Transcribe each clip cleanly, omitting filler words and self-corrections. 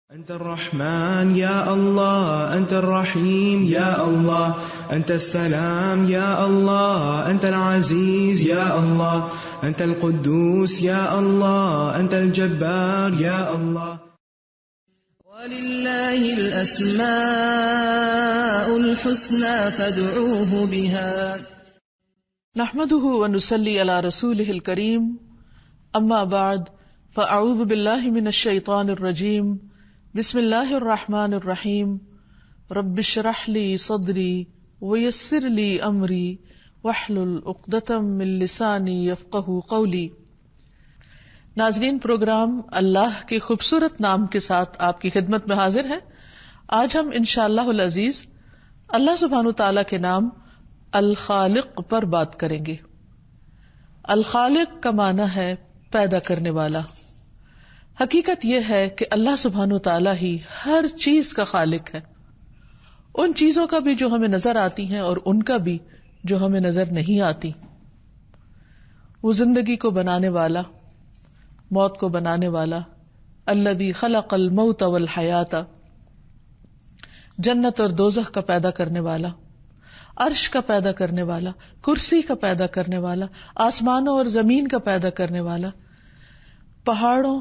أنت الرحمن يا الله، أنت الرحيم يا الله، أنت السلام يا الله، أنت العزيز يا الله، أنت القدوس يا الله، أنت الجبار يا الله. ولله الأسماء الحسنى فادعوه بها. نحمده ونصلي على رسوله الكريم، أما بعد فأعوذ بالله من الشيطان الرجيم. بسم اللہ الرحمن الرحیم. رب اشرح لی صدری ویسر لی امری واحلل عقدۃ من لسانی یفقہوا قولی. ناظرین، پروگرام اللہ کے خوبصورت نام کے ساتھ آپ کی خدمت میں حاضر ہے. آج ہم انشاءاللہ العزیز اللہ سبحانہ تعالیٰ کے نام الخالق پر بات کریں گے. الخالق کا معنی ہے پیدا کرنے والا. حقیقت یہ ہے کہ اللہ سبحانہ تعالیٰ ہی ہر چیز کا خالق ہے، ان چیزوں کا بھی جو ہمیں نظر آتی ہیں اور ان کا بھی جو ہمیں نظر نہیں آتی. وہ زندگی کو بنانے والا، موت کو بنانے والا، الذی خلق الموت والحیات، جنت اور دوزخ کا پیدا کرنے والا، عرش کا پیدا کرنے والا، کرسی کا پیدا کرنے والا، آسمانوں اور زمین کا پیدا کرنے والا، پہاڑوں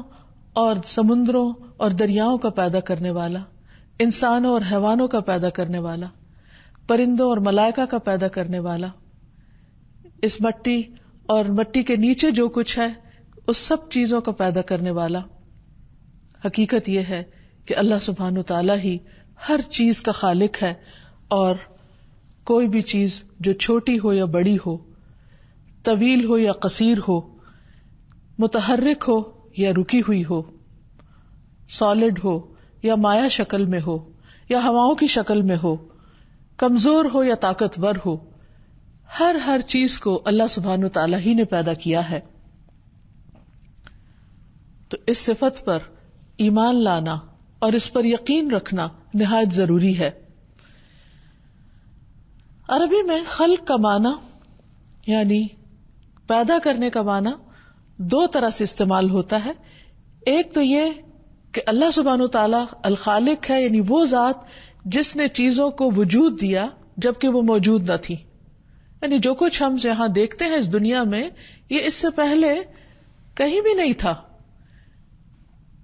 اور سمندروں اور دریاؤں کا پیدا کرنے والا، انسانوں اور حیوانوں کا پیدا کرنے والا، پرندوں اور ملائکہ کا پیدا کرنے والا، اس مٹی اور مٹی کے نیچے جو کچھ ہے اس سب چیزوں کا پیدا کرنے والا. حقیقت یہ ہے کہ اللہ سبحانہ تعالیٰ ہی ہر چیز کا خالق ہے، اور کوئی بھی چیز جو چھوٹی ہو یا بڑی ہو، طویل ہو یا قصیر ہو، متحرک ہو یا رکی ہوئی ہو، سالڈ ہو یا مائع شکل میں ہو یا ہواؤں کی شکل میں ہو، کمزور ہو یا طاقتور ہو، ہر چیز کو اللہ سبحانہ تعالیٰ ہی نے پیدا کیا ہے. تو اس صفت پر ایمان لانا اور اس پر یقین رکھنا نہایت ضروری ہے. عربی میں خلق کا معنی یعنی پیدا کرنے کا معنی دو طرح سے استعمال ہوتا ہے. ایک تو یہ کہ اللہ سبحانہ تعالیٰ الخالق ہے، یعنی وہ ذات جس نے چیزوں کو وجود دیا جبکہ وہ موجود نہ تھی. یعنی جو کچھ ہم یہاں دیکھتے ہیں اس دنیا میں، یہ اس سے پہلے کہیں بھی نہیں تھا.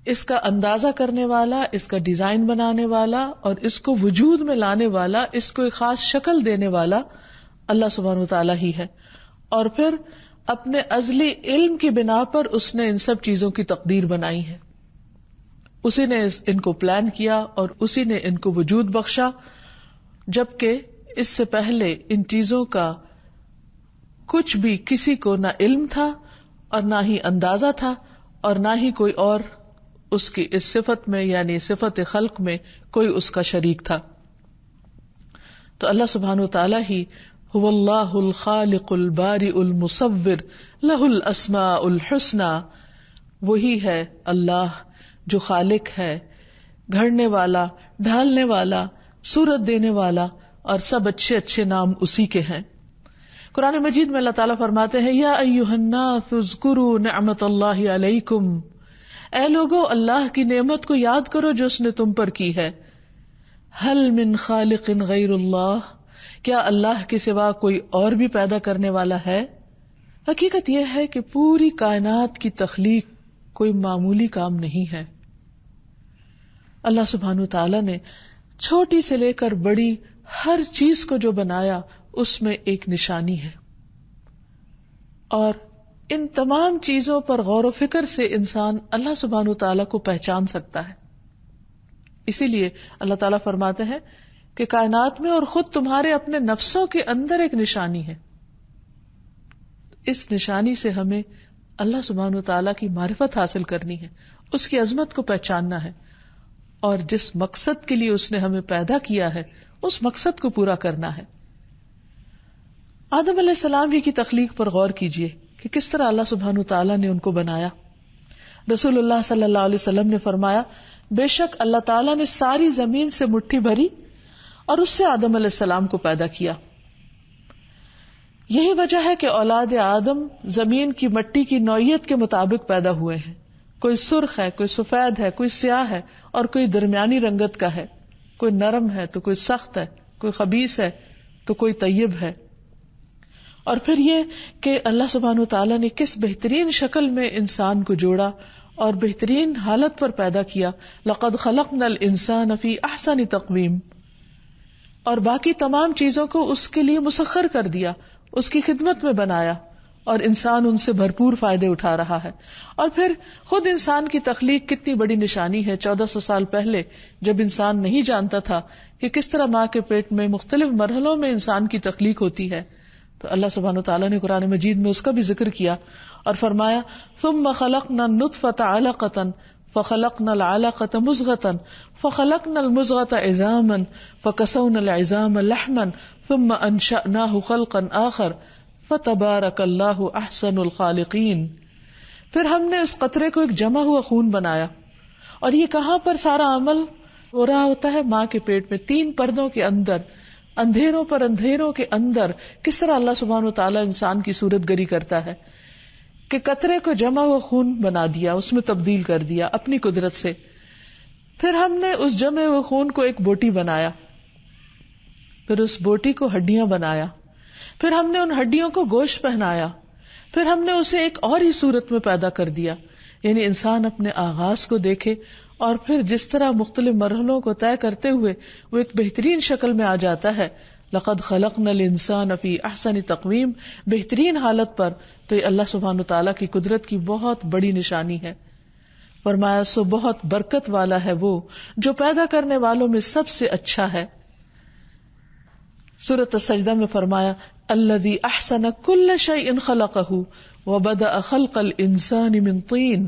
اس کا اندازہ کرنے والا، اس کا ڈیزائن بنانے والا اور اس کو وجود میں لانے والا، اس کو ایک خاص شکل دینے والا اللہ سبحانہ تعالیٰ ہی ہے. اور پھر اپنے ازلی علم کی بنا پر اس نے ان سب چیزوں کی تقدیر بنائی ہے. اسی نے ان کو پلان کیا اور اسی نے ان کو وجود بخشا، جبکہ اس سے پہلے ان چیزوں کا کچھ بھی کسی کو نہ علم تھا اور نہ ہی اندازہ تھا اور نہ ہی کوئی اور اس کی اس صفت میں یعنی صفت خلق میں کوئی اس کا شریک تھا. تو اللہ سبحانہ تعالیٰ ہی هو اللہ الخالق البارئ المصور لہ الاسماء الحسنى، وہی ہے اللہ جو خالق ہے، گھڑنے والا، ڈھالنے والا، صورت دینے والا، اور سب اچھے اچھے نام اسی کے ہیں. قرآن مجید میں اللہ تعالیٰ فرماتے ہیں یا ایھا الناس اذکروا نعمت اللہ علیکم، اے لوگو اللہ کی نعمت کو یاد کرو جو اس نے تم پر کی ہے. هل من خالق غیر اللہ، کیا اللہ کے سوا کوئی اور بھی پیدا کرنے والا ہے؟ حقیقت یہ ہے کہ پوری کائنات کی تخلیق کوئی معمولی کام نہیں ہے. اللہ سبحانہ تعالیٰ نے چھوٹی سے لے کر بڑی ہر چیز کو جو بنایا اس میں ایک نشانی ہے، اور ان تمام چیزوں پر غور و فکر سے انسان اللہ سبحانہ تعالیٰ کو پہچان سکتا ہے. اسی لیے اللہ تعالیٰ فرماتے ہیں کہ کائنات میں اور خود تمہارے اپنے نفسوں کے اندر ایک نشانی ہے. اس نشانی سے ہمیں اللہ سبحانہ تعالیٰ کی معرفت حاصل کرنی ہے، اس کی عظمت کو پہچاننا ہے، اور جس مقصد کے لیے اس نے ہمیں پیدا کیا ہے اس مقصد کو پورا کرنا ہے. آدم علیہ السلام ہی کی تخلیق پر غور کیجئے کہ کس طرح اللہ سبحانہ تعالیٰ نے ان کو بنایا. رسول اللہ صلی اللہ علیہ وسلم نے فرمایا بے شک اللہ تعالیٰ نے ساری زمین سے مٹھی بھری اور اس سے آدم علیہ السلام کو پیدا کیا. یہی وجہ ہے کہ اولاد آدم زمین کی مٹی کی نوعیت کے مطابق پیدا ہوئے ہیں، کوئی سرخ ہے، کوئی سفید ہے، کوئی سیاہ ہے، اور کوئی درمیانی رنگت کا ہے، کوئی نرم ہے تو کوئی سخت ہے، کوئی خبیث ہے تو کوئی طیب ہے. اور پھر یہ کہ اللہ سبحانہ وتعالیٰ نے کس بہترین شکل میں انسان کو جوڑا اور بہترین حالت پر پیدا کیا. لقد خلقنا الانسان فی احسن تقویم. اور باقی تمام چیزوں کو اس کے لیے مسخر کر دیا، اس کی خدمت میں بنایا، اور انسان ان سے بھرپور فائدے اٹھا رہا ہے. اور پھر خود انسان کی تخلیق کتنی بڑی نشانی ہے. 1400 سال پہلے جب انسان نہیں جانتا تھا کہ کس طرح ماں کے پیٹ میں مختلف مرحلوں میں انسان کی تخلیق ہوتی ہے، تو اللہ سبحانہ وتعالیٰ نے قرآن مجید میں اس کا بھی ذکر کیا اور فرمایا ثم خلقنا النطفة علقة فخلقنا العلقة مضغة فخلقنا المضغة عظاما فكسونا العظام لحما ثم انشأناه خلقا آخر فتبارک اللہ احسن الخالقین. پھر ہم نے اس قطرے کو ایک جمع ہوا خون بنایا. اور یہ کہاں پر سارا عمل ہو رہا ہوتا ہے؟ ماں کے پیٹ میں 3 پردوں کے اندر، اندھیروں پر اندھیروں کے اندر. کس طرح اللہ سبحانہ وتعالیٰ انسان کی صورت گری کرتا ہے کہ قطرے کو جمع ہوا خون بنا دیا، اس میں تبدیل کر دیا اپنی قدرت سے. پھر ہم نے اس جمع ہوئے خون کو ایک بوٹی بنایا، پھر اس بوٹی کو ہڈیاں بنایا، پھر ہم نے ان ہڈیوں کو گوشت پہنایا، پھر ہم نے اسے ایک اور ہی صورت میں پیدا کر دیا. یعنی انسان اپنے آغاز کو دیکھے اور پھر جس طرح مختلف مرحلوں کو طے کرتے ہوئے وہ ایک بہترین شکل میں آ جاتا ہے. لقد خلقنا الانسان فی احسن تقویم، بہترین حالت پر. تو یہ اللہ سبحانہ تعالیٰ کی قدرت کی بہت بڑی نشانی ہے. فرمایا سو بہت برکت والا ہے وہ جو پیدا کرنے والوں میں سب سے اچھا ہے. سورۃ السجدہ میں فرمایا الذی احسن کل شیء خلقہ وبدأ خلق الانسان من طین،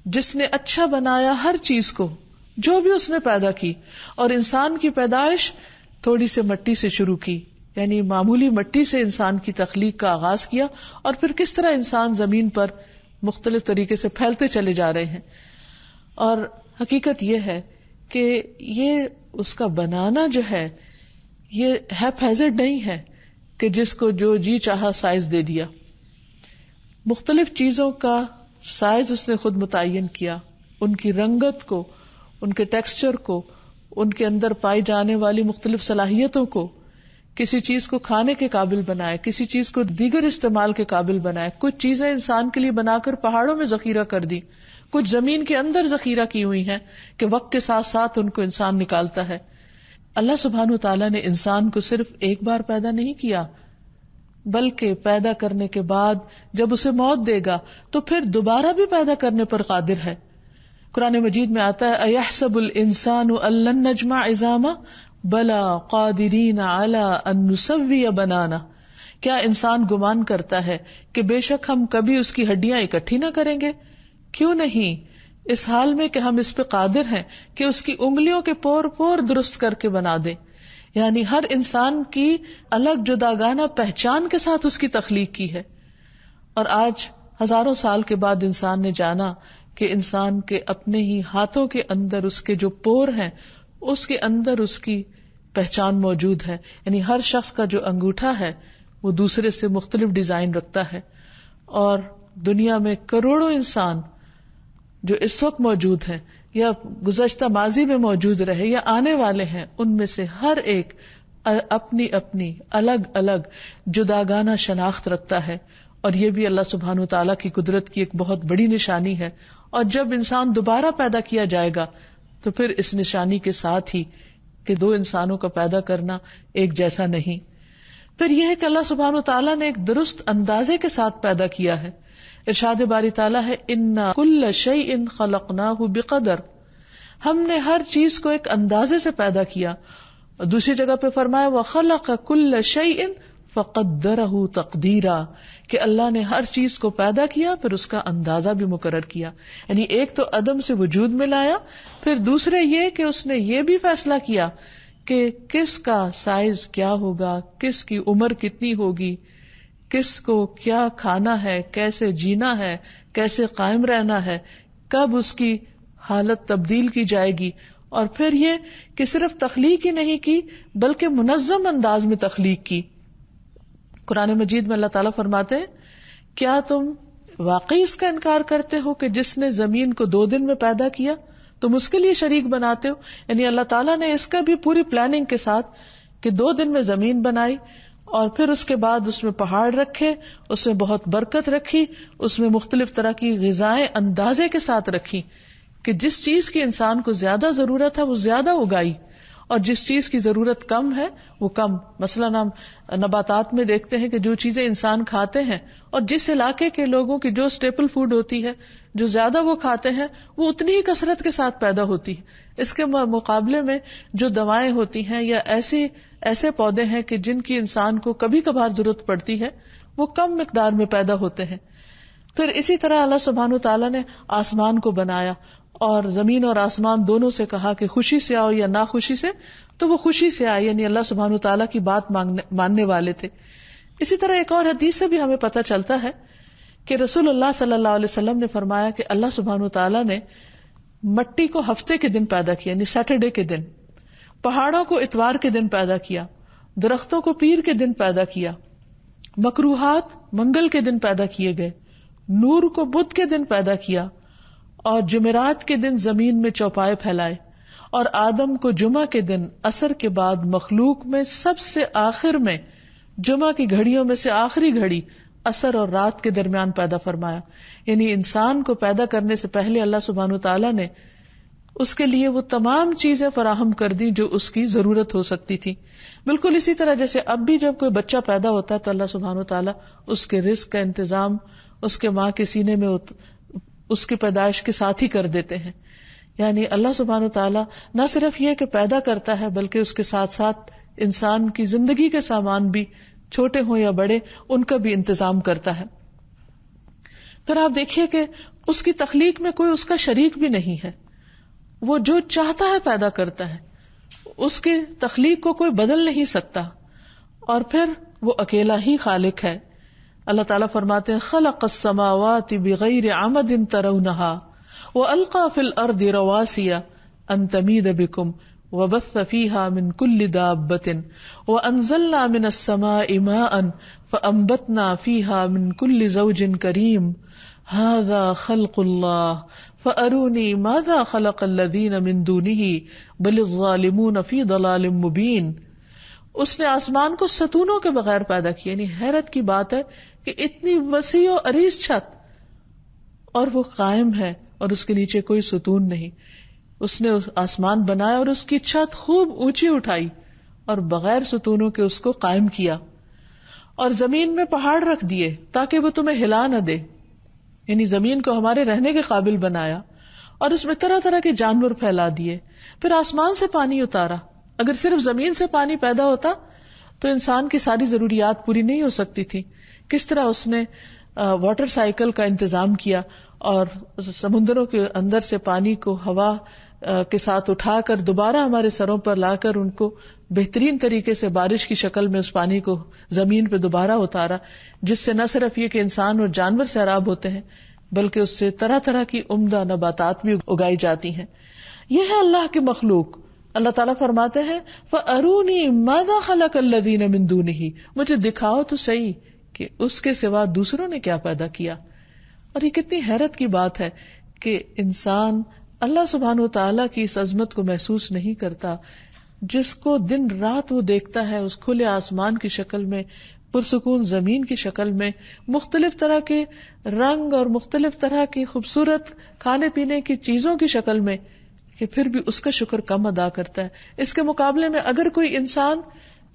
جس نے اچھا بنایا ہر چیز کو جو بھی اس نے پیدا کی، اور انسان کی پیدائش تھوڑی سے مٹی سے شروع کی. یعنی معمولی مٹی سے انسان کی تخلیق کا آغاز کیا، اور پھر کس طرح انسان زمین پر مختلف طریقے سے پھیلتے چلے جا رہے ہیں. اور حقیقت یہ ہے کہ یہ اس کا بنانا جو ہے یہ ہیپیزڈ نہیں ہے کہ جس کو جو جی چاہا سائز دے دیا. مختلف چیزوں کا سائز اس نے خود متعین کیا، ان کی رنگت کو، ان کے ٹیکسچر کو، ان کے اندر پائی جانے والی مختلف صلاحیتوں کو. کسی چیز کو کھانے کے قابل بنائے، کسی چیز کو دیگر استعمال کے قابل بنائے. کچھ چیزیں انسان کے لیے بنا کر پہاڑوں میں ذخیرہ کر دی، کچھ زمین کے اندر ذخیرہ کی ہوئی ہیں کہ وقت کے ساتھ ساتھ ان کو انسان نکالتا ہے. اللہ سبحانہ وتعالیٰ نے انسان کو صرف ایک بار پیدا نہیں کیا، بلکہ پیدا کرنے کے بعد جب اسے موت دے گا تو پھر دوبارہ بھی پیدا کرنے پر قادر ہے. قرآن مجید میں آتا ہے ایحسب الانسان ان لن نجمع عظامہ بلا قادرین علی ان نسوی بنانا. کیا انسان گمان کرتا ہے کہ بے شک ہم کبھی اس کی ہڈیاں اکٹھی نہ کریں گے؟ کیوں نہیں، اس حال میں کہ ہم اس پہ قادر ہیں کہ اس کی انگلیوں کے پور پور درست کر کے بنا دیں. یعنی ہر انسان کی الگ جداگانہ پہچان کے ساتھ اس کی تخلیق کی ہے. اور آج ہزاروں سال کے بعد انسان نے جانا کہ انسان کے اپنے ہی ہاتھوں کے اندر اس کے جو پور ہیں اس کے اندر اس کی پہچان موجود ہے. یعنی ہر شخص کا جو انگوٹھا ہے وہ دوسرے سے مختلف ڈیزائن رکھتا ہے. اور دنیا میں کروڑوں انسان جو اس وقت موجود ہیں یا گزشتہ ماضی میں موجود رہے یا آنے والے ہیں، ان میں سے ہر ایک اپنی اپنی الگ الگ جداگانہ شناخت رکھتا ہے. اور یہ بھی اللہ سبحانہ وتعالیٰ کی قدرت کی ایک بہت بڑی نشانی ہے. اور جب انسان دوبارہ پیدا کیا جائے گا تو پھر اس نشانی کے ساتھ ہی کہ 2 انسانوں کا پیدا کرنا ایک جیسا نہیں. پھر یہ ہے کہ اللہ سبحانہ وتعالیٰ نے ایک درست اندازے کے ساتھ پیدا کیا ہے. ارشاد باری تعالیٰ ہے اِنَّا كُلَّ شَيْءٍ خَلَقْنَاهُ بِقَدَرٍ، ہم نے ہر چیز کو ایک اندازے سے پیدا کیا. اور دوسری جگہ پہ فرمایا وَخَلَقَ كُلَّ شَيْءٍ فَقَدَّرَهُ تَقْدِيرًا، کہ اللہ نے ہر چیز کو پیدا کیا پھر اس کا اندازہ بھی مقرر کیا. یعنی ایک تو عدم سے وجود میں لایا، پھر دوسرے یہ کہ اس نے یہ بھی فیصلہ کیا کہ کس کا سائز کیا ہوگا، کس کی عمر کتنی ہوگی، کس کو کیا کھانا ہے، کیسے جینا ہے، کیسے قائم رہنا ہے، کب اس کی حالت تبدیل کی جائے گی. اور پھر یہ کہ صرف تخلیق ہی نہیں کی بلکہ منظم انداز میں تخلیق کی. قرآن مجید میں اللہ تعالیٰ فرماتے ہیں کیا تم واقعی اس کا انکار کرتے ہو کہ جس نے زمین کو 2 دن میں پیدا کیا تم اس کے لیے شریک بناتے ہو؟ یعنی اللہ تعالیٰ نے اس کا بھی پوری پلاننگ کے ساتھ کہ 2 دن میں زمین بنائی اور پھر اس کے بعد اس میں پہاڑ رکھے، اس میں بہت برکت رکھی، اس میں مختلف طرح کی غذائیں اندازے کے ساتھ رکھی کہ جس چیز کی انسان کو زیادہ ضرورت ہے وہ زیادہ اگائی، اور جس چیز کی ضرورت کم ہے وہ کم. مثلاً ہم نباتات میں دیکھتے ہیں کہ جو چیزیں انسان کھاتے ہیں اور جس علاقے کے لوگوں کی جو اسٹیپل فوڈ ہوتی ہے، جو زیادہ وہ کھاتے ہیں، وہ اتنی ہی کثرت کے ساتھ پیدا ہوتی ہے. اس کے مقابلے میں جو دوائیں ہوتی ہیں یا ایسے پودے ہیں کہ جن کی انسان کو کبھی کبھار ضرورت پڑتی ہے، وہ کم مقدار میں پیدا ہوتے ہیں. پھر اسی طرح اللہ سبحانہ وتعالیٰ نے آسمان کو بنایا اور زمین اور آسمان دونوں سے کہا کہ خوشی سے آؤ یا ناخوشی سے، تو وہ خوشی سے آئے، یعنی اللہ سبحانہ وتعالیٰ کی بات ماننے والے تھے. اسی طرح ایک اور حدیث سے بھی ہمیں پتہ چلتا ہے کہ رسول اللہ صلی اللہ علیہ وسلم نے فرمایا کہ اللہ سبحانہ وتعالیٰ نے مٹی کو ہفتے کے دن پیدا کیا، یعنی سیٹرڈے کے دن، پہاڑوں کو اتوار کے دن پیدا کیا، درختوں کو پیر کے دن پیدا کیا، مکروہات منگل کے دن پیدا کیے گئے، نور کو بدھ کے دن پیدا کیا، اور جمعرات کے دن زمین میں چوپائے پھیلائے، اور آدم کو جمعہ کے دن عصر کے بعد مخلوق میں سب سے آخر میں جمعہ کی گھڑیوں میں سے آخری گھڑی عصر اور رات کے درمیان پیدا فرمایا. یعنی انسان کو پیدا کرنے سے پہلے اللہ سبحانہ وتعالیٰ نے اس کے لیے وہ تمام چیزیں فراہم کر دی جو اس کی ضرورت ہو سکتی تھی. بالکل اسی طرح جیسے اب بھی جب کوئی بچہ پیدا ہوتا ہے تو اللہ سبحانہ وتعالیٰ اس کے رزق کا انتظام اس کے ماں کے سینے میں اس کی پیدائش کے ساتھ ہی کر دیتے ہیں. یعنی اللہ سبحانہ وتعالیٰ نہ صرف یہ کہ پیدا کرتا ہے بلکہ اس کے ساتھ ساتھ انسان کی زندگی کے سامان بھی، چھوٹے ہوں یا بڑے، ان کا بھی انتظام کرتا ہے. پھر آپ دیکھیے کہ اس کی تخلیق میں کوئی اس کا شریک بھی نہیں ہے، وہ جو چاہتا ہے پیدا کرتا ہے، اس کی تخلیق کو کوئی بدل نہیں سکتا، اور پھر وہ اکیلا ہی خالق ہے. اللہ تعالیٰ فرماتے ہیں خلق السماوات بغیر عمد ترونها والقى في الارض رواسي ان تميد بكم وبث فيها من كل دابة وانزلنا من السماء ماء فانبتنا فيها من كل زوج كريم هذا خلق الله فاروني ماذا خلق الذين من دونه بل الظالمون في ضلال مبين. اس نے آسمان کو ستونوں کے بغیر پیدا کیا. یعنی حیرت کی بات ہے کہ اتنی وسیع و عریض چھت اور وہ قائم ہے اور اس کے نیچے کوئی ستون نہیں. اس نے آسمان بنایا اور اس کی چھت خوب اونچی اٹھائی اور بغیر ستونوں کے اس کو قائم کیا، اور زمین میں پہاڑ رکھ دیے تاکہ وہ تمہیں ہلا نہ دے. یعنی زمین کو ہمارے رہنے کے قابل بنایا اور اس میں طرح طرح کے جانور پھیلا دیے. پھر آسمان سے پانی اتارا. اگر صرف زمین سے پانی پیدا ہوتا تو انسان کی ساری ضروریات پوری نہیں ہو سکتی تھی. کس طرح اس نے واٹر سائیکل کا انتظام کیا اور سمندروں کے اندر سے پانی کو ہوا کے ساتھ اٹھا کر دوبارہ ہمارے سروں پر لا کر ان کو بہترین طریقے سے بارش کی شکل میں اس پانی کو زمین پہ دوبارہ اتارا، جس سے نہ صرف یہ کہ انسان اور جانور سیراب ہوتے ہیں بلکہ اس سے طرح طرح کی عمدہ نباتات بھی اگائی جاتی ہیں. یہ ہے اللہ کی مخلوق. اللہ تعالیٰ فرماتے ہیں فَأَرُونِي مَاذَا خَلَقَ الَّذِينَ مِن دُونِهِ، مجھے دکھاؤ تو صحیح کہ اس کے سوا دوسروں نے کیا پیدا کیا. اور یہ کتنی حیرت کی بات ہے کہ انسان اللہ سبحانہ و تعالیٰ کی اس عظمت کو محسوس نہیں کرتا، جس کو دن رات وہ دیکھتا ہے اس کھلے آسمان کی شکل میں، پرسکون زمین کی شکل میں، مختلف طرح کے رنگ اور مختلف طرح کی خوبصورت کھانے پینے کی چیزوں کی شکل میں، کہ پھر بھی اس کا شکر کم ادا کرتا ہے. اس کے مقابلے میں اگر کوئی انسان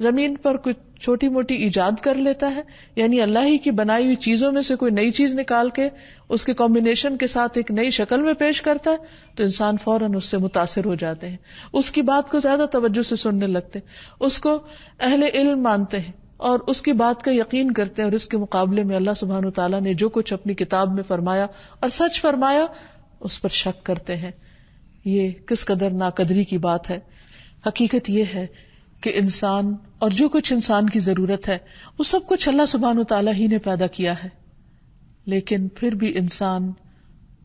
زمین پر کچھ چھوٹی موٹی ایجاد کر لیتا ہے، یعنی اللہ ہی کی بنائی ہوئی چیزوں میں سے کوئی نئی چیز نکال کے اس کے کمبینیشن کے ساتھ ایک نئی شکل میں پیش کرتا ہے، تو انسان فوراً اس سے متاثر ہو جاتے ہیں، اس کی بات کو زیادہ توجہ سے سننے لگتے ہیں، اس کو اہل علم مانتے ہیں اور اس کی بات کا یقین کرتے ہیں. اور اس کے مقابلے میں اللہ سبحانہ وتعالیٰ نے جو کچھ اپنی کتاب میں فرمایا اور سچ فرمایا اس پر شک کرتے ہیں. یہ کس قدر ناقدری کی بات ہے. حقیقت یہ ہے کہ انسان اور جو کچھ انسان کی ضرورت ہے وہ سب کچھ اللہ سبحانہ وتعالیٰ ہی نے پیدا کیا ہے، لیکن پھر بھی انسان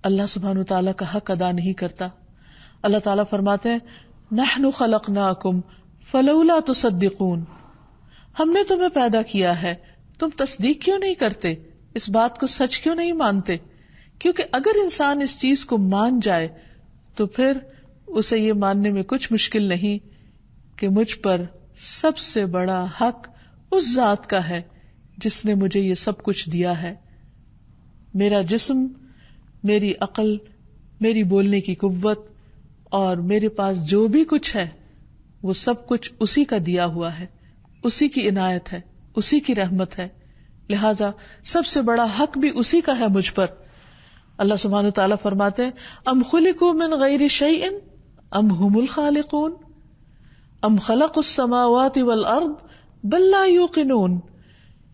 اللہ سبحانہ وتعالیٰ کا حق ادا نہیں کرتا. اللہ تعالیٰ فرماتے ہیں نحن خلقناکم فلولا تصدقون، ہم نے تمہیں پیدا کیا ہے، تم تصدیق کیوں نہیں کرتے؟ اس بات کو سچ کیوں نہیں مانتے؟ کیونکہ اگر انسان اس چیز کو مان جائے تو پھر اسے یہ ماننے میں کچھ مشکل نہیں کہ مجھ پر سب سے بڑا حق اس ذات کا ہے جس نے مجھے یہ سب کچھ دیا ہے. میرا جسم، میری عقل، میری بولنے کی قوت اور میرے پاس جو بھی کچھ ہے وہ سب کچھ اسی کا دیا ہوا ہے، اسی کی عنایت ہے، اسی کی رحمت ہے. لہذا سب سے بڑا حق بھی اسی کا ہے مجھ پر. اللہ سبحانہ تعالیٰ فرماتے ہیں ام خلقوا من غیر شیء ام هم الخالقون ام خلقوا السماوات والارض بل لا یوقنون.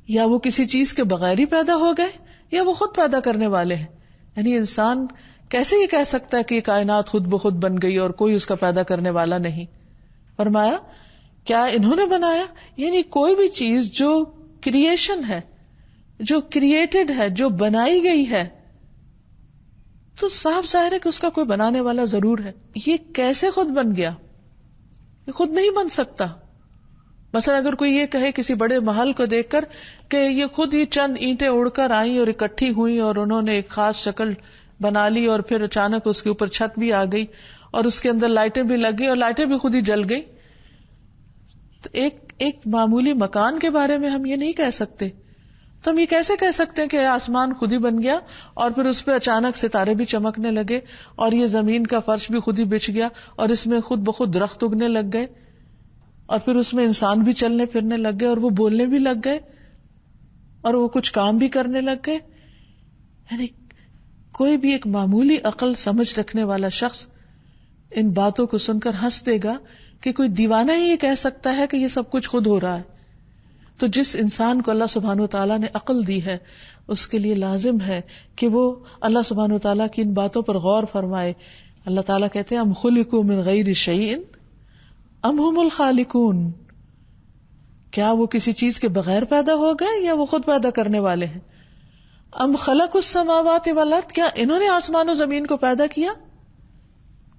یا وہ کسی چیز کے بغیر ہی پیدا ہو گئے یا وہ خود پیدا کرنے والے ہیں. یعنی انسان کیسے یہ کہہ سکتا ہے کہ یہ کائنات خود بخود بن گئی اور کوئی اس کا پیدا کرنے والا نہیں. فرمایا کیا انہوں نے بنایا؟ یعنی کوئی بھی چیز جو کریشن ہے، جو کریٹڈ ہے، جو بنائی گئی ہے، تو صاف ظاہر ہے کہ اس کا کوئی بنانے والا ضرور ہے. یہ کیسے خود بن گیا؟ یہ خود نہیں بن سکتا. مثلا اگر کوئی یہ کہے کسی بڑے محل کو دیکھ کر کہ یہ خود ہی چند اینٹیں اڑ کر آئیں اور اکٹھی ہوئیں اور انہوں نے ایک خاص شکل بنا لی اور پھر اچانک اس کے اوپر چھت بھی آ گئی اور اس کے اندر لائٹیں بھی لگ گئی اور لائٹیں بھی خود ہی جل گئی، تو ایک معمولی مکان کے بارے میں ہم یہ نہیں کہہ سکتے. تو ہم یہ کیسے کہہ سکتے ہیں کہ آسمان خود ہی بن گیا اور پھر اس پہ اچانک ستارے بھی چمکنے لگے اور یہ زمین کا فرش بھی خود ہی بچھ گیا اور اس میں خود بخود درخت اگنے لگ گئے اور پھر اس میں انسان بھی چلنے پھرنے لگ گئے اور وہ بولنے بھی لگ گئے اور وہ کچھ کام بھی کرنے لگ گئے. یعنی کوئی بھی ایک معمولی عقل سمجھ رکھنے والا شخص ان باتوں کو سن کر ہنس دے گا کہ کوئی دیوانہ ہی یہ کہہ سکتا ہے کہ یہ سب کچھ خود ہو رہا ہے. تو جس انسان کو اللہ سبحانہ وتعالیٰ نے عقل دی ہے اس کے لیے لازم ہے کہ وہ اللہ سبحانہ وتعالیٰ کی ان باتوں پر غور فرمائے. اللہ تعالیٰ کہتے ہیں ام خلقوا من غیر شیء ام هم الخالقون. کیا وہ کسی چیز کے بغیر پیدا ہو گئے یا وہ خود پیدا کرنے والے ہیں؟ ام خلقوا السماوات والارض، کیا انہوں نے آسمان و زمین کو پیدا کیا؟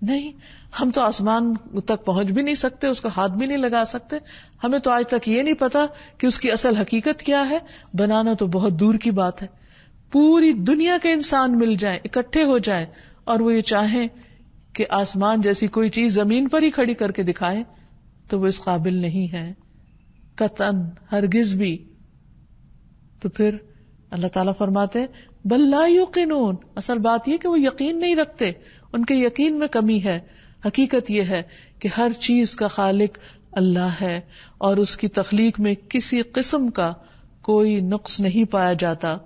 نہیں، ہم تو آسمان تک پہنچ بھی نہیں سکتے، اس کا ہاتھ بھی نہیں لگا سکتے. ہمیں تو آج تک یہ نہیں پتا کہ اس کی اصل حقیقت کیا ہے. بنانا تو بہت دور کی بات ہے. پوری دنیا کے انسان مل جائیں، اکٹھے ہو جائیں اور وہ یہ چاہیں کہ آسمان جیسی کوئی چیز زمین پر ہی کھڑی کر کے دکھائیں تو وہ اس قابل نہیں ہے قطعاً، ہرگز بھی. تو پھر اللہ تعالیٰ فرماتے ہیں بل لا یوقنون. اصل بات یہ کہ وہ یقین نہیں رکھتے، ان کے یقین میں کمی ہے. حقیقت یہ ہے کہ ہر چیز کا خالق اللہ ہے اور اس کی تخلیق میں کسی قسم کا کوئی نقص نہیں پایا جاتا.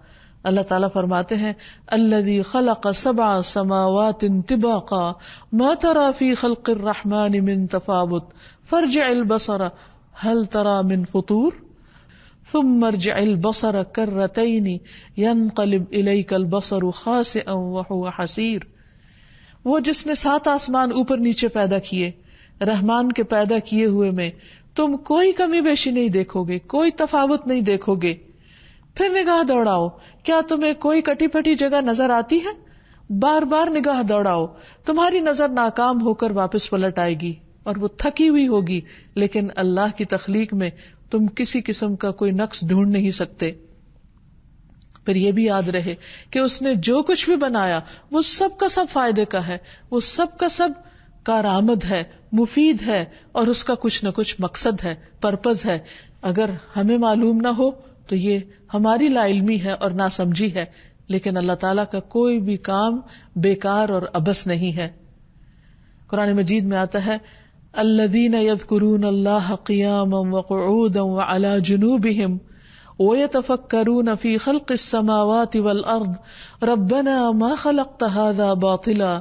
اللہ تعالیٰ فرماتے ہیں الذی خلق 7 سماوات طباقا ما ترى في خلق الرحمن من تفاوت فارجع البصر هل ترى من فطور ثم ارجع البصر كرتين ينقلب اليك البصر خاسئا وهو حسير. وہ جس نے 7 آسمان اوپر نیچے پیدا کیے، رحمان کے پیدا کیے ہوئے میں تم کوئی کمی بیشی نہیں دیکھو گے، کوئی تفاوت نہیں دیکھو گے. پھر نگاہ دوڑاؤ، کیا تمہیں کوئی کٹی پھٹی جگہ نظر آتی ہے؟ بار بار نگاہ دوڑاؤ، تمہاری نظر ناکام ہو کر واپس پلٹ آئے گی اور وہ تھکی ہوئی ہوگی، لیکن اللہ کی تخلیق میں تم کسی قسم کا کوئی نقص ڈھونڈ نہیں سکتے. پھر یہ بھی یاد رہے کہ اس نے جو کچھ بھی بنایا وہ سب کا سب فائدے کا ہے، وہ سب کا سب کارآمد ہے، مفید ہے اور اس کا کچھ نہ کچھ مقصد ہے، پرپز ہے. اگر ہمیں معلوم نہ ہو تو یہ ہماری لا علمی ہے اور ناسمجھی ہے، لیکن اللہ تعالیٰ کا کوئی بھی کام بیکار اور عبث نہیں ہے. قرآن مجید میں آتا ہے الذین یذکرون اللہ قیاما وقعودا وعلی جنوبہم وَيَتَفَكَّرُونَ فِي خَلْقِ السَّمَاوَاتِ وَالْأَرْضِ رَبَّنَا مَا خَلَقْتَ هَذَا بَاطِلًا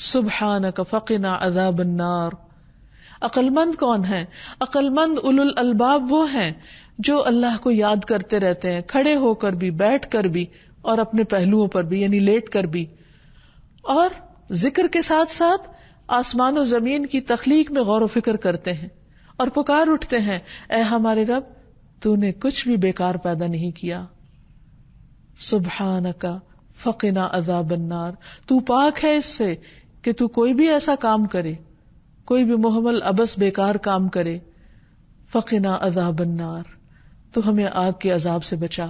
سُبْحَانَكَ فَقِنَا عَذَابَ النَّارِ. عقلمند کون ہیں؟ عقلمند اولو الالباب وہ ہیں جو اللہ کو یاد کرتے رہتے ہیں، کھڑے ہو کر بھی، بیٹھ کر بھی اور اپنے پہلوؤں پر بھی، یعنی لیٹ کر بھی، اور ذکر کے ساتھ ساتھ آسمان و زمین کی تخلیق میں غور و فکر کرتے ہیں اور پکار اٹھتے ہیں اے ہمارے رب، تو نے کچھ بھی بیکار پیدا نہیں کیا. سبحانک فقنا عذاب النار، تو پاک ہے اس سے کہ تو کوئی بھی ایسا کام کرے، کوئی بھی محمل عبث بیکار کام کرے. فقنا عذاب النار، تو ہمیں آگ کے عذاب سے بچا.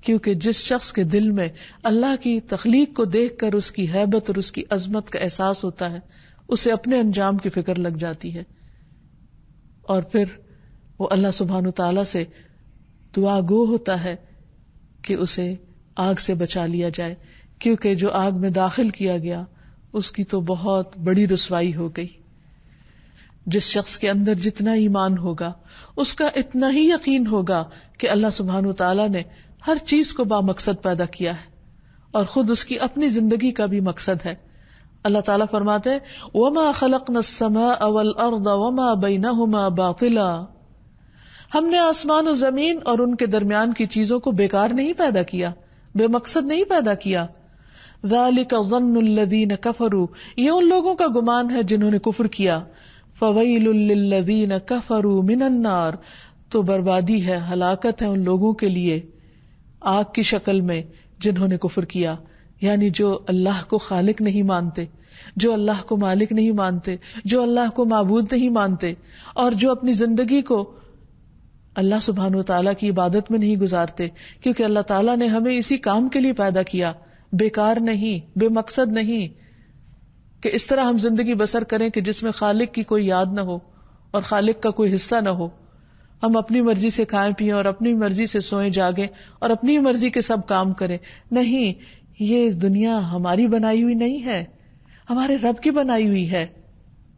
کیونکہ جس شخص کے دل میں اللہ کی تخلیق کو دیکھ کر اس کی ہیبت اور اس کی عظمت کا احساس ہوتا ہے، اسے اپنے انجام کی فکر لگ جاتی ہے، اور پھر وہ اللہ سبحانہ تعالی سے دعا گو ہوتا ہے کہ اسے آگ سے بچا لیا جائے، کیونکہ جو آگ میں داخل کیا گیا اس کی تو بہت بڑی رسوائی ہو گئی۔ جس شخص کے اندر جتنا ایمان ہوگا اس کا اتنا ہی یقین ہوگا کہ اللہ سبحانہ تعالیٰ نے ہر چیز کو با مقصد پیدا کیا ہے اور خود اس کی اپنی زندگی کا بھی مقصد ہے۔ اللہ تعالیٰ فرماتے ہیں وَمَا خَلَقْنَا السَّمَاءَ وَالْأَرْضَ وَمَا بَيْنَهُمَا بَاطِلًا، ہم نے آسمان و زمین اور ان کے درمیان کی چیزوں کو بیکار نہیں پیدا کیا، بے مقصد نہیں پیدا کیا۔ ذَلِكَ ظَنُّ الَّذِينَ كَفَرُوا، یہ ان لوگوں کا گمان ہے جنہوں نے کفر کیا۔ فَوَيْلٌ لِّلَّذِينَ كَفَرُوا مِنَ النَّارِ، تو بربادی ہے، ہلاکت ہے ان لوگوں کے لیے آگ کی شکل میں جنہوں نے کفر کیا، یعنی جو اللہ کو خالق نہیں مانتے، جو اللہ کو مالک نہیں مانتے، جو اللہ کو معبود نہیں مانتے، اور جو اپنی زندگی کو اللہ سبحانہ وتعالیٰ کی عبادت میں نہیں گزارتے، کیونکہ اللہ تعالیٰ نے ہمیں اسی کام کے لیے پیدا کیا، بیکار نہیں، بے مقصد نہیں کہ اس طرح ہم زندگی بسر کریں کہ جس میں خالق کی کوئی یاد نہ ہو اور خالق کا کوئی حصہ نہ ہو، ہم اپنی مرضی سے کھائیں پیئیں اور اپنی مرضی سے سوئیں جاگیں اور اپنی مرضی کے سب کام کریں۔ نہیں، یہ دنیا ہماری بنائی ہوئی نہیں ہے، ہمارے رب کی بنائی ہوئی ہے،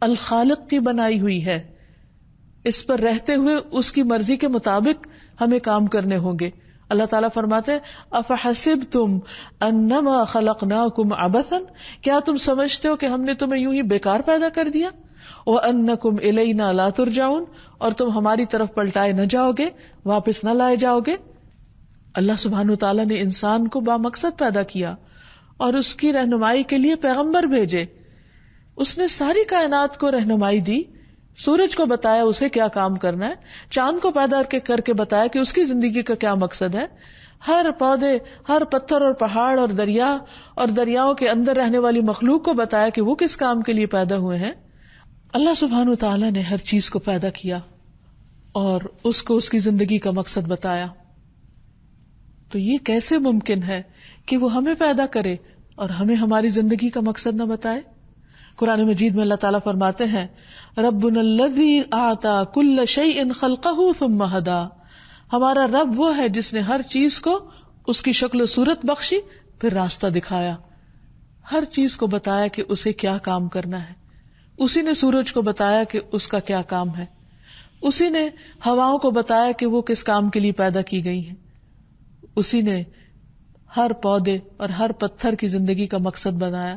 الخالق کی بنائی ہوئی ہے۔ اس پر رہتے ہوئے اس کی مرضی کے مطابق ہمیں کام کرنے ہوں گے۔ اللہ تعالیٰ فرماتے ہیں افحسبتم انما خلقناکم عبثا، کیا تم سمجھتے ہو کہ ہم نے تمہیں یوں ہی بیکار پیدا کر دیا؟ وانکم الینا لا ترجعون، اور تم ہماری طرف پلٹائے نہ جاؤ گے، واپس نہ لائے جاؤ گے۔ اللہ سبحانہ وتعالیٰ نے انسان کو با مقصد پیدا کیا اور اس کی رہنمائی کے لیے پیغمبر بھیجے۔ اس نے ساری کائنات کو رہنمائی دی، سورج کو بتایا اسے کیا کام کرنا ہے، چاند کو پیدا کر کے بتایا کہ اس کی زندگی کا کیا مقصد ہے، ہر پودے، ہر پتھر اور پہاڑ اور دریا اور دریاؤں کے اندر رہنے والی مخلوق کو بتایا کہ وہ کس کام کے لیے پیدا ہوئے ہیں۔ اللہ سبحانہ وتعالیٰ نے ہر چیز کو پیدا کیا اور اس کو اس کی زندگی کا مقصد بتایا۔ تو یہ کیسے ممکن ہے کہ وہ ہمیں پیدا کرے اور ہمیں ہماری زندگی کا مقصد نہ بتائے؟ قرآن مجید میں اللہ تعالیٰ فرماتے ہیں ربنا الذی اعطی کل شیء خلقہ ثم ہدی، ہمارا رب وہ ہے جس نے ہر چیز کو اس کی شکل و صورت بخشی پھر راستہ دکھایا، ہر چیز کو بتایا کہ اسے کیا کام کرنا ہے۔ اسی نے سورج کو بتایا کہ اس کا کیا کام ہے، اسی نے ہواؤں کو بتایا کہ وہ کس کام کے لیے پیدا کی گئی ہیں، اسی نے ہر پودے اور ہر پتھر کی زندگی کا مقصد بنایا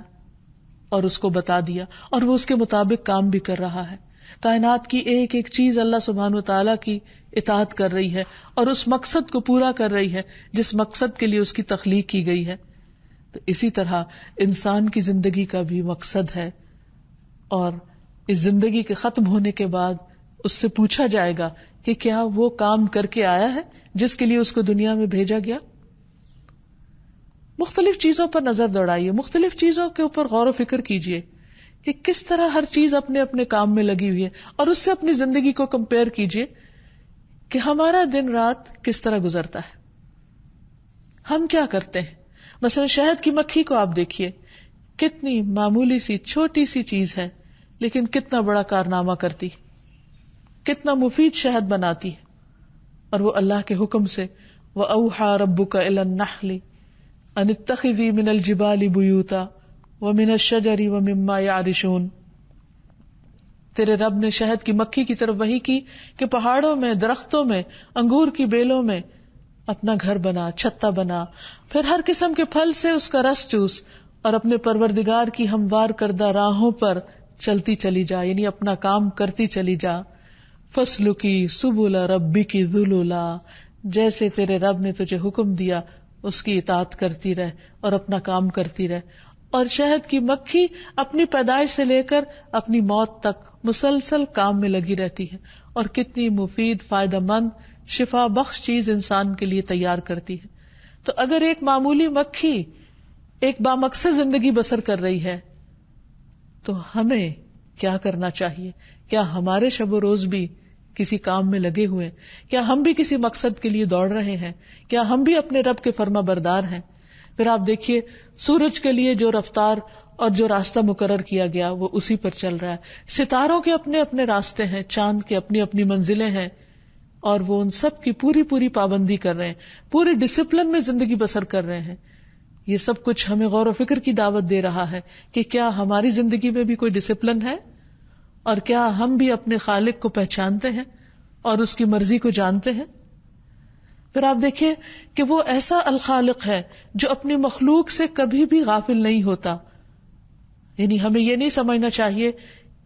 اور اس کو بتا دیا، اور وہ اس کے مطابق کام بھی کر رہا ہے۔ کائنات کی ایک ایک چیز اللہ سبحانہ وتعالیٰ کی اطاعت کر رہی ہے اور اس مقصد کو پورا کر رہی ہے جس مقصد کے لیے اس کی تخلیق کی گئی ہے۔ تو اسی طرح انسان کی زندگی کا بھی مقصد ہے، اور اس زندگی کے ختم ہونے کے بعد اس سے پوچھا جائے گا کہ کیا وہ کام کر کے آیا ہے جس کے لیے اس کو دنیا میں بھیجا گیا۔ مختلف چیزوں پر نظر دوڑائیے، مختلف چیزوں کے اوپر غور و فکر کیجیے کہ کس طرح ہر چیز اپنے اپنے کام میں لگی ہوئی ہے، اور اس سے اپنی زندگی کو کمپیئر کیجیے کہ ہمارا دن رات کس طرح گزرتا ہے، ہم کیا کرتے ہیں۔ مثلا شہد کی مکھی کو آپ دیکھیے، کتنی معمولی سی چھوٹی سی چیز ہے لیکن کتنا بڑا کارنامہ کرتی، کتنا مفید شہد بناتی ہے، اور وہ اللہ کے حکم سے وَأَوْحَى رَبُّكَ إِلَى النَّحْلِ أَنِ اتَّخِذِي مِنَ الْجِبَالِ بُيُوتًا وَمِنَ الشَّجَرِ وَمِمَّا يَعْرِشُونَ، تیرے رب نے شہد کی مکھی کی طرف وحی کی کہ پہاڑوں میں، درختوں میں، انگور کی بیلوں میں اپنا گھر بنا، چھتا بنا، پھر ہر قسم کے پھل سے اس کا رس چوس اور اپنے پروردگار کی ہموار کردہ راہوں پر چلتی چلی جا، یعنی اپنا کام کرتی چلی جا۔ فَاسْلُكِي سُبُلَ رَبِّكِ ذُلُلًا، جیسے تیرے رب نے تجھے حکم دیا اس کی اطاعت کرتی رہ اور اپنا کام کرتی رہ۔ اور شہد کی مکھی اپنی پیدائش سے لے کر اپنی موت تک مسلسل کام میں لگی رہتی ہے، اور کتنی مفید، فائدہ مند، شفا بخش چیز انسان کے لیے تیار کرتی ہے۔ تو اگر ایک معمولی مکھی ایک بامقصد زندگی بسر کر رہی ہے تو ہمیں کیا کرنا چاہیے؟ کیا ہمارے شب و روز بھی کسی کام میں لگے ہوئے ہیں؟ کیا ہم بھی کسی مقصد کے لیے دوڑ رہے ہیں؟ کیا ہم بھی اپنے رب کے فرما بردار ہیں؟ پھر آپ دیکھیے سورج کے لیے جو رفتار اور جو راستہ مقرر کیا گیا وہ اسی پر چل رہا ہے. ستاروں کے اپنے اپنے راستے ہیں، چاند کے اپنی اپنی منزلیں ہیں، اور وہ ان سب کی پوری پوری پابندی کر رہے ہیں، پوری ڈسپلن میں زندگی بسر کر رہے ہیں. یہ سب کچھ ہمیں غور و فکر کی دعوت دے رہا ہے کہ کیا ہماری زندگی میں بھی کوئی ڈسپلن ہے، اور کیا ہم بھی اپنے خالق کو پہچانتے ہیں اور اس کی مرضی کو جانتے ہیں. پھر آپ دیکھیے کہ وہ ایسا الخالق ہے جو اپنی مخلوق سے کبھی بھی غافل نہیں ہوتا. یعنی ہمیں یہ نہیں سمجھنا چاہیے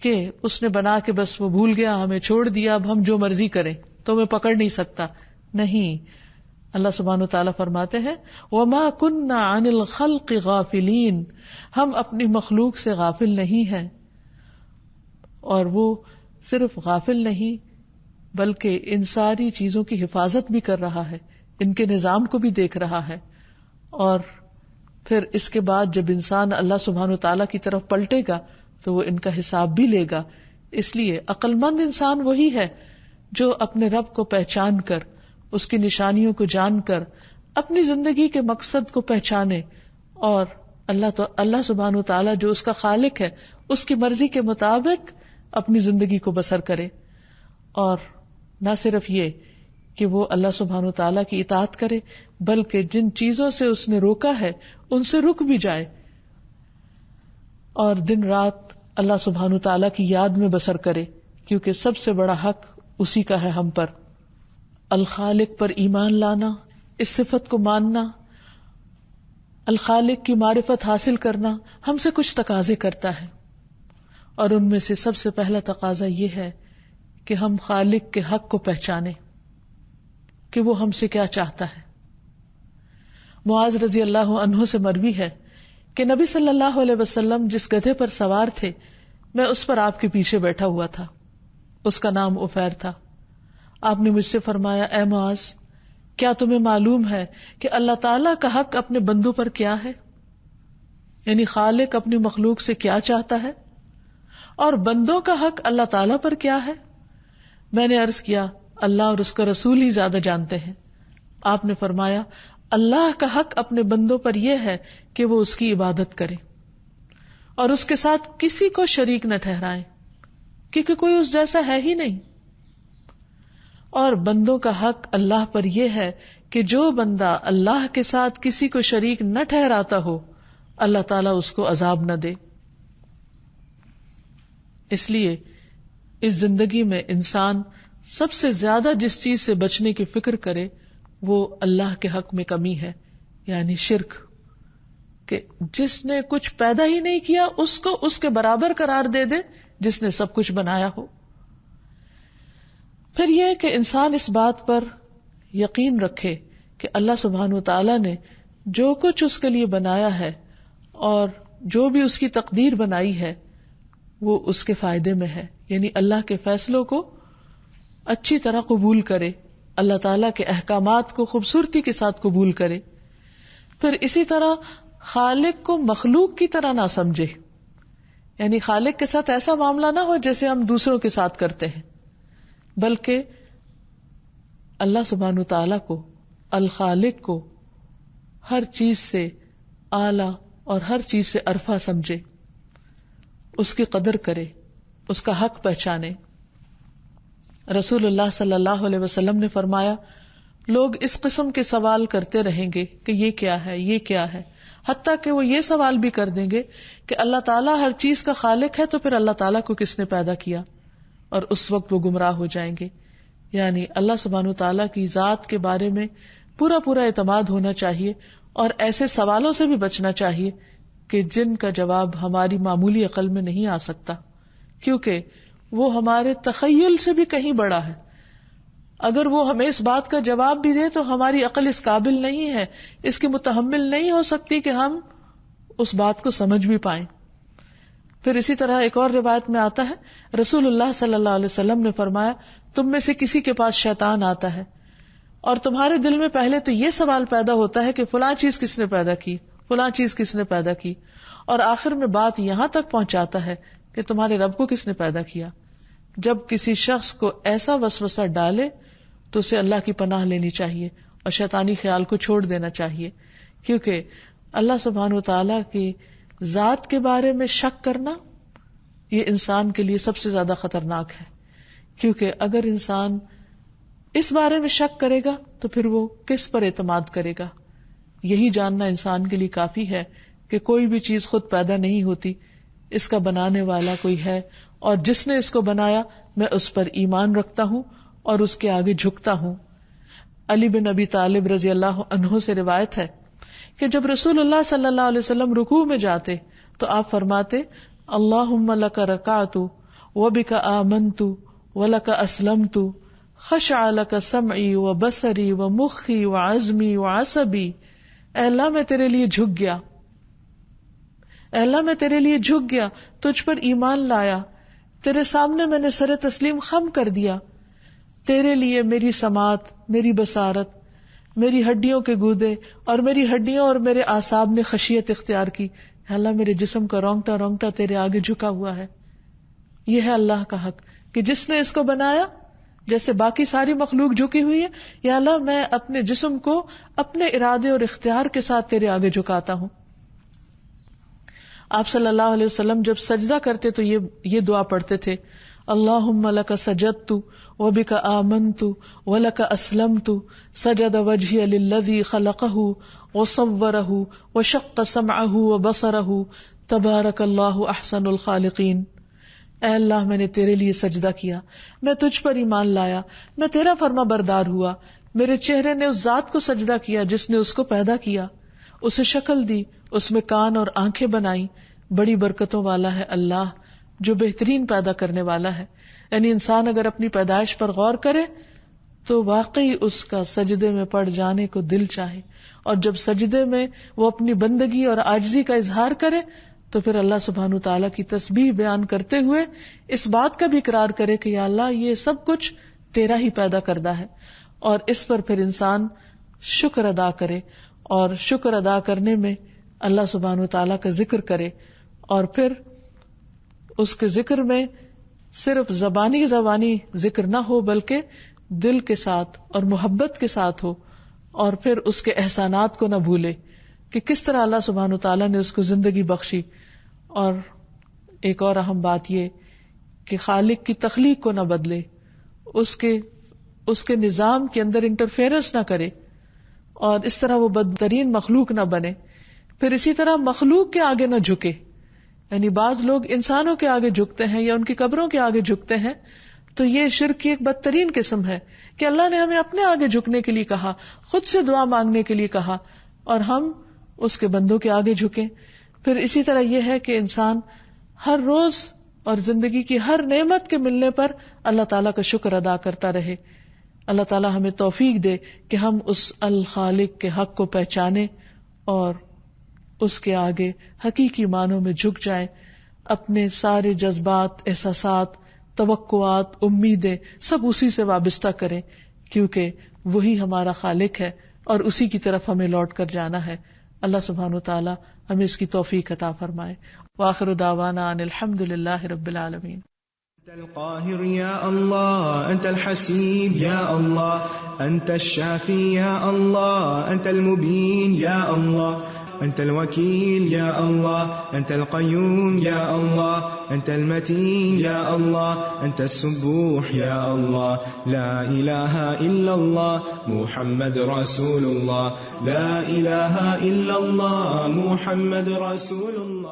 کہ اس نے بنا کے بس وہ بھول گیا، ہمیں چھوڑ دیا، اب ہم جو مرضی کریں تو ہمیں پکڑ نہیں سکتا. نہیں، اللہ سبحانہ و تعالیٰ فرماتے ہیں وَمَا كُنَّا عَنِ الْخَلْقِ غَافِلِينَ، ہم اپنی مخلوق سے غافل نہیں ہیں. اور وہ صرف غافل نہیں بلکہ ان ساری چیزوں کی حفاظت بھی کر رہا ہے، ان کے نظام کو بھی دیکھ رہا ہے. اور پھر اس کے بعد جب انسان اللہ سبحانہ و تعالیٰ کی طرف پلٹے گا تو وہ ان کا حساب بھی لے گا. اس لیے عقل مند انسان وہی ہے جو اپنے رب کو پہچان کر، اس کی نشانیوں کو جان کر اپنی زندگی کے مقصد کو پہچانے اور اللہ سبحانہ و تعالیٰ جو اس کا خالق ہے اس کی مرضی کے مطابق اپنی زندگی کو بسر کرے. اور نہ صرف یہ کہ وہ اللہ سبحانہ و تعالیٰ کی اطاعت کرے بلکہ جن چیزوں سے اس نے روکا ہے ان سے رک بھی جائے، اور دن رات اللہ سبحانہ و تعالیٰ کی یاد میں بسر کرے، کیونکہ سب سے بڑا حق اسی کا ہے ہم پر. الخالق پر ایمان لانا، اس صفت کو ماننا، الخالق کی معرفت حاصل کرنا ہم سے کچھ تقاضے کرتا ہے، اور ان میں سے سب سے پہلا تقاضا یہ ہے کہ ہم خالق کے حق کو پہچانیں کہ وہ ہم سے کیا چاہتا ہے. معاذ رضی اللہ عنہ سے مروی ہے کہ نبی صلی اللہ علیہ وسلم جس گدھے پر سوار تھے میں اس پر آپ کے پیچھے بیٹھا ہوا تھا. اس کا نام عفیر تھا. آپ نے مجھ سے فرمایا اے معاذ، کیا تمہیں معلوم ہے کہ اللہ تعالیٰ کا حق اپنے بندوں پر کیا ہے؟ یعنی خالق اپنی مخلوق سے کیا چاہتا ہے اور بندوں کا حق اللہ تعالیٰ پر کیا ہے؟ میں نے عرض کیا اللہ اور اس کا رسول ہی زیادہ جانتے ہیں. آپ نے فرمایا اللہ کا حق اپنے بندوں پر یہ ہے کہ وہ اس کی عبادت کریں اور اس کے ساتھ کسی کو شریک نہ ٹھہرائیں، کیونکہ کوئی اس جیسا ہے ہی نہیں. اور بندوں کا حق اللہ پر یہ ہے کہ جو بندہ اللہ کے ساتھ کسی کو شریک نہ ٹھہراتا ہو اللہ تعالیٰ اس کو عذاب نہ دے. اس لیے اس زندگی میں انسان سب سے زیادہ جس چیز سے بچنے کی فکر کرے وہ اللہ کے حق میں کمی ہے، یعنی شرک، کہ جس نے کچھ پیدا ہی نہیں کیا اس کو اس کے برابر قرار دے دے جس نے سب کچھ بنایا ہو. پھر یہ کہ انسان اس بات پر یقین رکھے کہ اللہ سبحانہ وتعالی نے جو کچھ اس کے لیے بنایا ہے اور جو بھی اس کی تقدیر بنائی ہے وہ اس کے فائدے میں ہے، یعنی اللہ کے فیصلوں کو اچھی طرح قبول کرے، اللہ تعالیٰ کے احکامات کو خوبصورتی کے ساتھ قبول کرے. پھر اسی طرح خالق کو مخلوق کی طرح نہ سمجھے، یعنی خالق کے ساتھ ایسا معاملہ نہ ہو جیسے ہم دوسروں کے ساتھ کرتے ہیں، بلکہ اللہ سبحانہ تعالیٰ کو، الخالق کو ہر چیز سے اعلیٰ اور ہر چیز سے ارفع سمجھے، اس کی قدر کرے، اس کا حق پہچانے. رسول اللہ صلی اللہ علیہ وسلم نے فرمایا لوگ اس قسم کے سوال کرتے رہیں گے کہ یہ کیا ہے، یہ کیا ہے، حتیٰ کہ وہ یہ سوال بھی کر دیں گے کہ اللہ تعالیٰ ہر چیز کا خالق ہے تو پھر اللہ تعالیٰ کو کس نے پیدا کیا، اور اس وقت وہ گمراہ ہو جائیں گے. یعنی اللہ سبحانہ تعالیٰ کی ذات کے بارے میں پورا پورا اعتماد ہونا چاہیے اور ایسے سوالوں سے بھی بچنا چاہیے کہ جن کا جواب ہماری معمولی عقل میں نہیں آ سکتا، کیونکہ وہ ہمارے تخیل سے بھی کہیں بڑا ہے. اگر وہ ہمیں اس بات کا جواب بھی دے تو ہماری عقل اس قابل نہیں ہے، اس کی متحمل نہیں ہو سکتی کہ ہم اس بات کو سمجھ بھی پائیں. پھر اسی طرح ایک اور روایت میں آتا ہے رسول اللہ صلی اللہ علیہ وسلم نے فرمایا تم میں سے کسی کے پاس شیطان آتا ہے اور تمہارے دل میں پہلے تو یہ سوال پیدا ہوتا ہے کہ فلاں چیز کس نے پیدا کی، فلاں چیز کس نے پیدا کی، اور آخر میں بات یہاں تک پہنچاتا ہے کہ تمہارے رب کو کس نے پیدا کیا. جب کسی شخص کو ایسا وسوسہ ڈالے تو اسے اللہ کی پناہ لینی چاہیے اور شیطانی خیال کو چھوڑ دینا چاہیے، کیونکہ اللہ سبحانہ وتعالی کی ذات کے بارے میں شک کرنا یہ انسان کے لیے سب سے زیادہ خطرناک ہے، کیونکہ اگر انسان اس بارے میں شک کرے گا تو پھر وہ کس پر اعتماد کرے گا؟ یہی جاننا انسان کے لیے کافی ہے کہ کوئی بھی چیز خود پیدا نہیں ہوتی، اس کا بنانے والا کوئی ہے، اور جس نے اس کو بنایا میں اس پر ایمان رکھتا ہوں اور اس کے آگے جھکتا ہوں۔ علی بن ابی طالب رضی اللہ عنہ سے روایت ہے کہ جب رسول اللہ صلی اللہ علیہ وسلم رکوع میں جاتے تو آپ فرماتے اللہم لک رکعت وبک آمنت ولک اسلمت خشع لک سمعی وبصری ومخی وعزمی وعصبی، اے اللہ میں تیرے لیے جھک گیا، اے اللہ میں تیرے لیے جھک گیا، تجھ پر ایمان لایا، تیرے سامنے میں نے سر تسلیم خم کر دیا، تیرے لیے میری سماعت، میری بصارت، میری ہڈیوں کے گودے اور میری ہڈیوں اور میرے اعصاب نے خشیت اختیار کی، اے اللہ میرے جسم کا رونگٹا رونگٹا تیرے آگے جھکا ہوا ہے۔ یہ ہے اللہ کا حق کہ جس نے اس کو بنایا، جیسے باقی ساری مخلوق جھکی ہوئی ہے، یا اللہ میں اپنے جسم کو اپنے ارادے اور اختیار کے ساتھ تیرے آگے جھکاتا ہوں۔ آپ صلی اللہ علیہ وسلم جب سجدہ کرتے تو یہ دعا پڑھتے تھے اللہم لک سجدت وبک آمنت ولک اسلمت سجد وجہی للذی خلقہ وصورہ وشق سمعہ وبصرہ تبارک اللہ احسن الخالقین۔ اے اللہ میں نے تیرے لیے سجدہ کیا، میں تجھ پر ایمان لایا، میں تیرا فرما بردار ہوا، میرے چہرے نے اس ذات کو سجدہ کیا جس نے اس کو پیدا کیا، اسے شکل دی، اس میں کان اور آنکھیں بنائی، بڑی برکتوں والا ہے اللہ جو بہترین پیدا کرنے والا ہے۔ یعنی انسان اگر اپنی پیدائش پر غور کرے تو واقعی اس کا سجدے میں پڑ جانے کو دل چاہے، اور جب سجدے میں وہ اپنی بندگی اور عاجزی کا اظہار کرے تو پھر اللہ سبحانہ تعالیٰ کی تسبیح بیان کرتے ہوئے اس بات کا بھی اقرار کرے کہ یا اللہ یہ سب کچھ تیرا ہی پیدا کردہ ہے، اور اس پر پھر انسان شکر ادا کرے، اور شکر ادا کرنے میں اللہ سبحانہ تعالیٰ کا ذکر کرے، اور پھر اس کے ذکر میں صرف زبانی ذکر نہ ہو بلکہ دل کے ساتھ اور محبت کے ساتھ ہو، اور پھر اس کے احسانات کو نہ بھولے کہ کس طرح اللہ سبحانہ تعالیٰ نے اس کو زندگی بخشی۔ اور ایک اور اہم بات یہ کہ خالق کی تخلیق کو نہ بدلے، اس کے نظام کے اندر انٹرفیئرنس نہ کرے، اور اس طرح وہ بدترین مخلوق نہ بنے۔ پھر اسی طرح مخلوق کے آگے نہ جھکے، یعنی بعض لوگ انسانوں کے آگے جھکتے ہیں یا ان کی قبروں کے آگے جھکتے ہیں، تو یہ شرک کی ایک بدترین قسم ہے کہ اللہ نے ہمیں اپنے آگے جھکنے کے لیے کہا، خود سے دعا مانگنے کے لیے کہا، اور ہم اس کے بندوں کے آگے جھکیں۔ پھر اسی طرح یہ ہے کہ انسان ہر روز اور زندگی کی ہر نعمت کے ملنے پر اللہ تعالیٰ کا شکر ادا کرتا رہے۔ اللہ تعالیٰ ہمیں توفیق دے کہ ہم اس الخالق کے حق کو پہچانے اور اس کے آگے حقیقی معنوں میں جھک جائیں، اپنے سارے جذبات، احساسات، توقعات، امیدیں سب اسی سے وابستہ کریں، کیونکہ وہی ہمارا خالق ہے اور اسی کی طرف ہمیں لوٹ کر جانا ہے۔ اللہ سبحانہ وتعالی ہمیں اس کی توفیق عطا فرمائے۔ وآخر دعوانا ان الحمد للہ رب العالمین۔ أنت القاهر يا الله، أنت الحسيب يا الله، أنت الشافي يا الله، أنت المبين يا الله، أنت الوكيل يا الله، أنت القيوم يا الله، أنت المتين يا الله، أنت السبوح يا الله، لا إله إلا الله محمد رسول الله، لا إله إلا الله محمد رسول الله۔